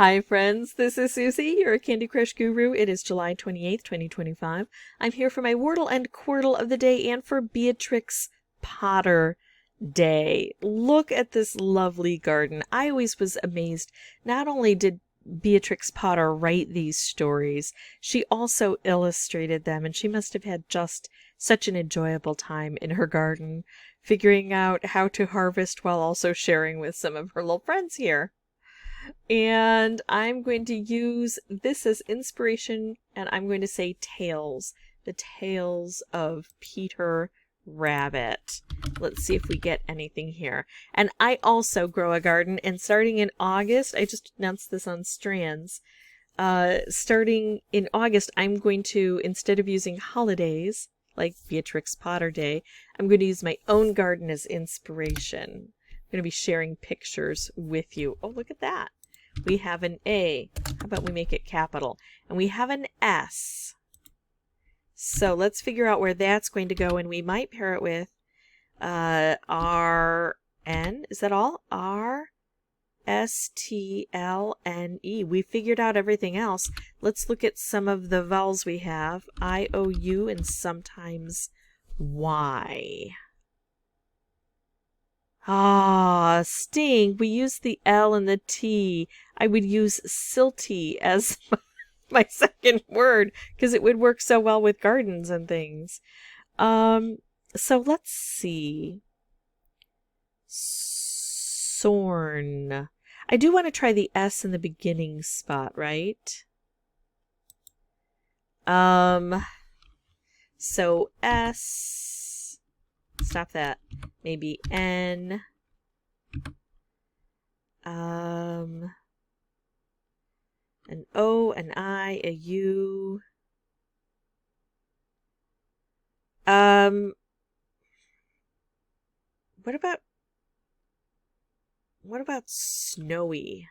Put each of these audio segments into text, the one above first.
Hi friends, this is Suzy, your Candy Crush guru. It is July 28th, 2025. I'm here for my Wordle and Quordle of the day and for Beatrix Potter Day. Look at this lovely garden. I always was amazed. Not only did Beatrix Potter write these stories, she also illustrated them, and she must have had just such an enjoyable time in her garden, figuring out how to harvest while also sharing with some of her little friends here. And I'm going to use this as inspiration, and I'm going to say tales. The tales of Peter Rabbit. Let's see if we get anything here. And I also grow a garden, and starting in August, I just announced this on Strands, starting in August, I'm going to, instead of using holidays, like Beatrix Potter Day, I'm going to use my own garden as inspiration. I'm going to be sharing pictures with you. Oh, look at that. We have an A. How about we make it capital? And we have an S. So let's figure out where that's going to go, and we might pair it with R-N. Is that all? R-S-T-L-N-E. We figured out everything else. Let's look at some of the vowels we have. I-O-U and sometimes Y. Ah, sting. We use the L and the T. I would use silty as my second word because it would work so well with gardens and things. So let's see. Sorn. I do want to try the S in the beginning spot, right? So S. Stop that. Maybe N. An O, an I, a U. What about snowy?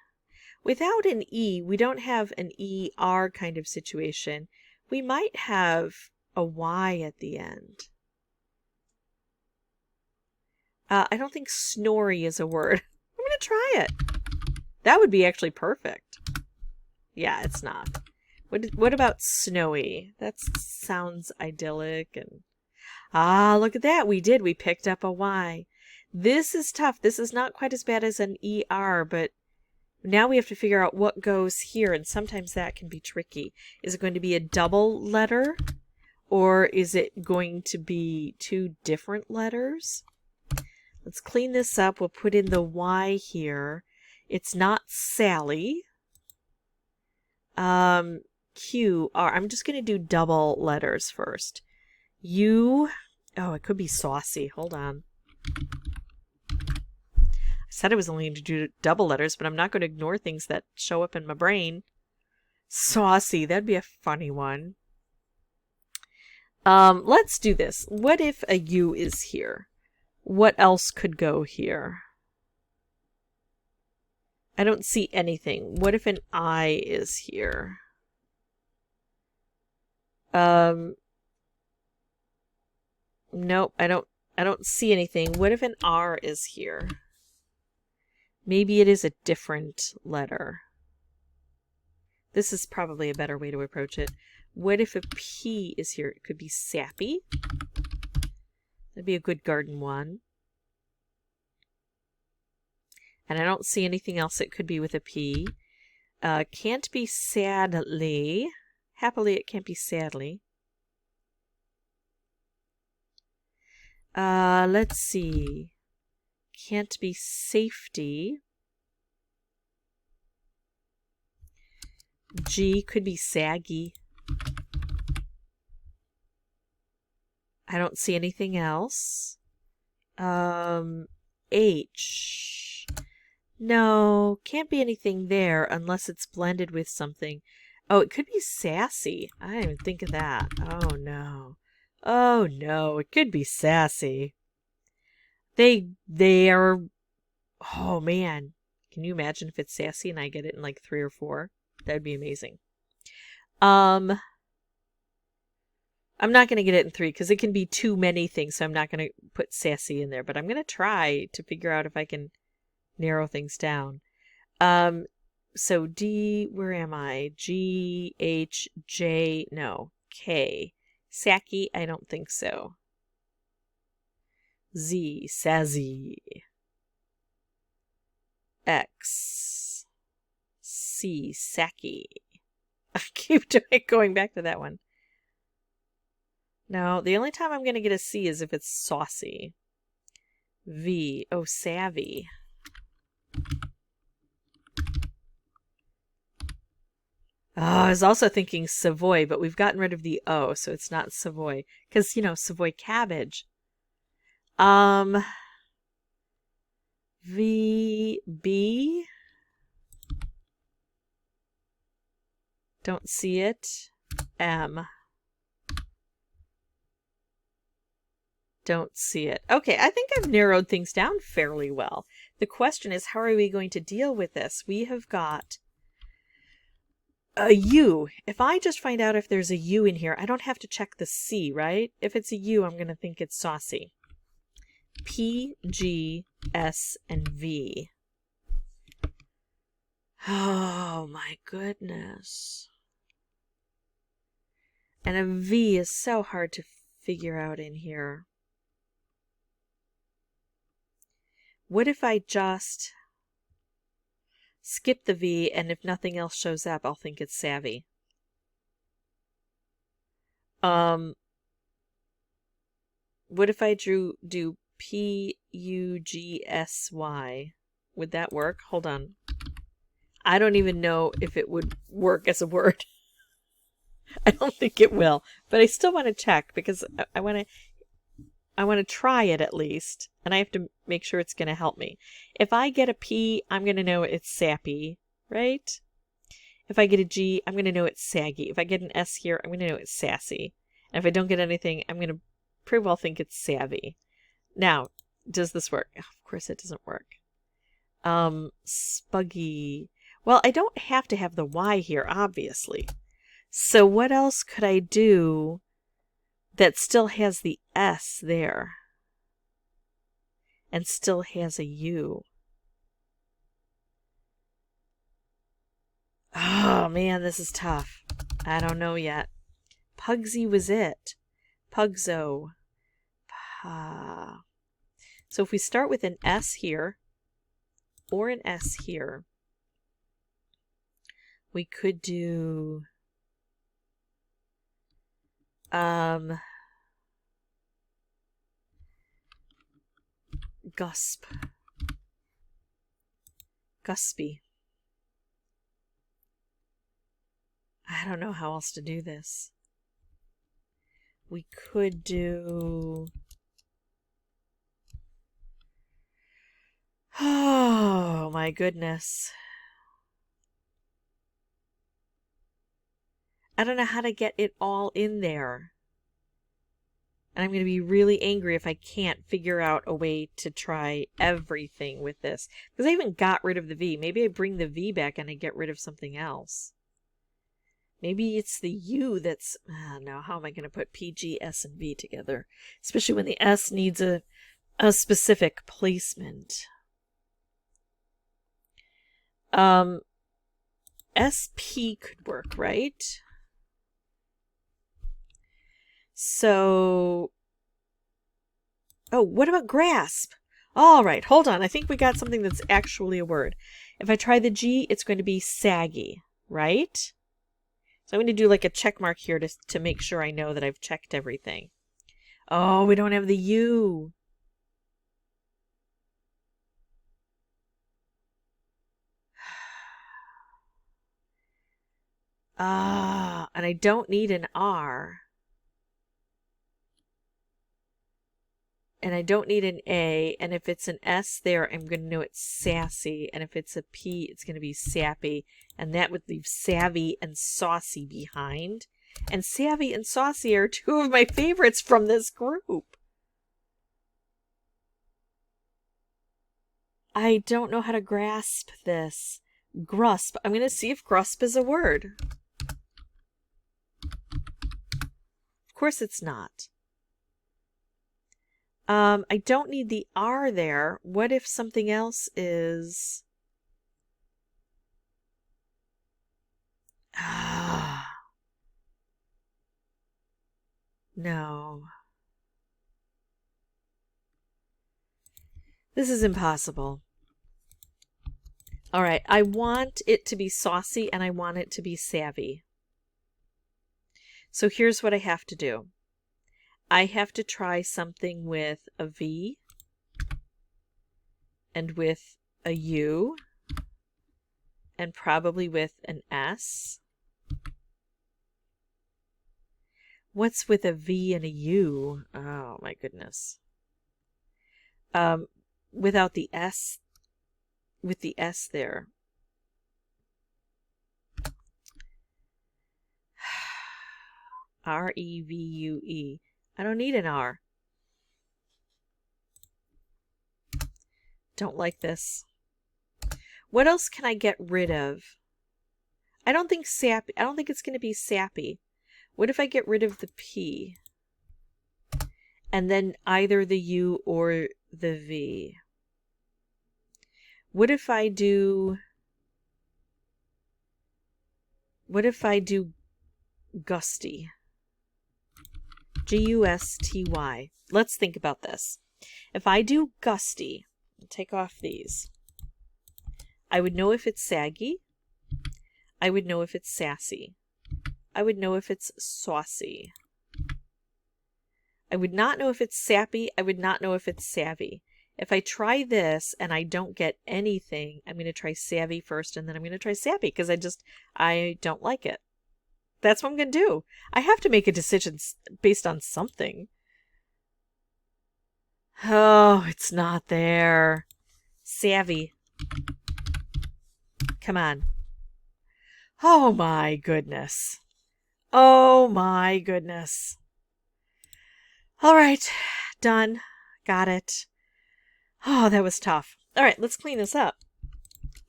Without an E, we don't have an ER kind of situation. We might have a Y at the end. I don't think snory is a word. I'm going to try it. That would be actually perfect. Yeah, it's not. What about snowy? That sounds idyllic. And look at that. We did. We picked up a Y. This is tough. This is not quite as bad as an ER, but now we have to figure out what goes here, and sometimes that can be tricky. Is it going to be a double letter, or is it going to be two different letters? Let's clean this up. We'll put in the Y here. It's not Sally. Q, R. I'm just going to do double letters first. U. Oh, it could be saucy. Hold on. I said I was only going to do double letters, but I'm not going to ignore things that show up in my brain. Saucy. That'd be a funny one. Let's do this. What if a U is here? What else could go here? I don't see anything. What if an I is here? Nope, I don't see anything. What if an R is here? Maybe it is a different letter. This is probably a better way to approach it. What if a P is here? It could be sappy. That'd be a good garden one. And I don't see anything else it could be with a P. Can't be sadly. Happily, it can't be sadly. Let's see. Can't be safety. G could be saggy. I don't see anything else. H. No, can't be anything there unless it's blended with something. Oh, it could be sassy. I didn't even think of that. Oh, no. Oh, no, it could be sassy. They are... Oh, man. Can you imagine if it's sassy and I get it in like 3 or 4? That would be amazing. I'm not going to get it in 3 because it can be too many things, so I'm not going to put sassy in there. But I'm going to try to figure out if I can narrow things down. So D, where am I? G, H, J, no, K. Sacky, I don't think so. Z, Sazzy. X, C, Sacky. I keep going back to that one. No, the only time I'm going to get a C is if it's saucy. V, oh, savvy. Oh, I was also thinking Savoy, but we've gotten rid of the O, so it's not Savoy. Because, you know, Savoy cabbage. V, B. Don't see it. M. Don't see it. Okay, I think I've narrowed things down fairly well. The question is, how are we going to deal with this? We have got a U. If I just find out if there's a U in here, I don't have to check the C, right? If it's a U, I'm going to think it's saucy. P, G, S, and V. Oh my goodness. And a V is so hard to figure out in here. What if I just skip the V, and if nothing else shows up, I'll think it's savvy? What if I do P-U-G-S-Y? Would that work? Hold on. I don't even know if it would work as a word. I don't think it will, but I still want to check because I want to try it at least, and I have to make sure it's going to help me. If I get a P, I'm going to know it's sappy, right? If I get a G, I'm going to know it's saggy. If I get an S here, I'm going to know it's sassy. And if I don't get anything, I'm going to pretty well think it's savvy. Now, does this work? Oh, of course it doesn't work. Spuggy. Well, I don't have to have the Y here, obviously. So what else could I do that still has the S there and still has a U? Oh man, this is tough. I don't know yet. Pugsy was it. Pugzo. So if we start with an S here or an S here, we could do Gusp. Guspy. I don't know how else to do this. We could do... Oh my goodness. I don't know how to get it all in there. And I'm going to be really angry if I can't figure out a way to try everything with this. Because I even got rid of the V. Maybe I bring the V back and I get rid of something else. Maybe it's the U that's... no, how am I going to put P, G, S, and V together? Especially when the S needs a specific placement. SP could work, right? So... Oh, what about grasp? All right, hold on. I think we got something that's actually a word. If I try the G, it's going to be saggy, right? So I'm going to do like a check mark here to make sure I know that I've checked everything. Oh, we don't have the U. And I don't need an R. And I don't need an A. And if it's an S there, I'm going to know it's sassy. And if it's a P, it's going to be sappy. And that would leave savvy and saucy behind. And savvy and saucy are two of my favorites from this group. I don't know how to grasp this. Grusp. I'm going to see if grusp is a word. Of course it's not. I don't need the R there. What if something else is... No. This is impossible. All right, I want it to be saucy and I want it to be savvy. So here's what I have to do. I have to try something with a V and with a U and probably with an S. What's with a V and a U? Oh my goodness. Without the S, with the S there. R-E-V-U-E. I don't need an R. Don't like this. What else can I get rid of? I don't think sappy. I don't think it's going to be sappy. What if I get rid of the P? And then either the U or the V? What if I do gusty? G-U-S-T-Y. Let's think about this. If I do gusty, take off these. I would know if it's saggy. I would know if it's sassy. I would know if it's saucy. I would not know if it's sappy. I would not know if it's savvy. If I try this and I don't get anything, I'm going to try savvy first and then I'm going to try sappy because I don't like it. That's what I'm going to do. I have to make a decision based on something. Oh, it's not there. Savvy. Come on. Oh my goodness. Oh my goodness. All right. Done. Got it. Oh, that was tough. All right, let's clean this up.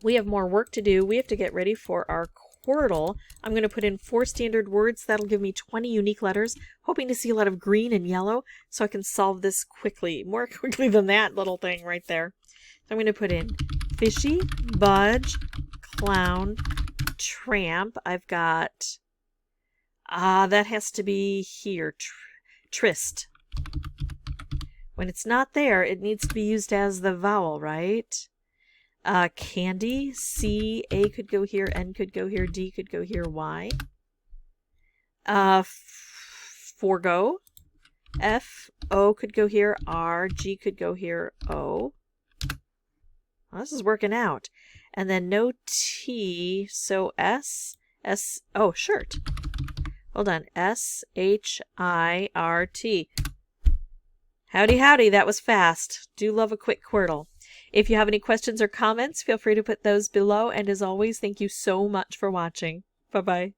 We have more work to do. We have to get ready for our Quordle. I'm going to put in 4 standard words. That'll give me 20 unique letters. Hoping to see a lot of green and yellow so I can solve this quickly. More quickly than that little thing right there. So I'm going to put in fishy, budge, clown, tramp. I've got... that has to be here. Tryst. When it's not there, it needs to be used as the vowel, right? Candy, C, A could go here, N could go here, D could go here, Y. Forgo, F, O could go here, R, G could go here, O. Well, this is working out. And then no T, so S, oh, shirt. Hold on, S-H-I-R-T. Howdy, howdy, that was fast. Do love a quick Quordle. If you have any questions or comments, feel free to put those below. And as always, thank you so much for watching. Bye-bye.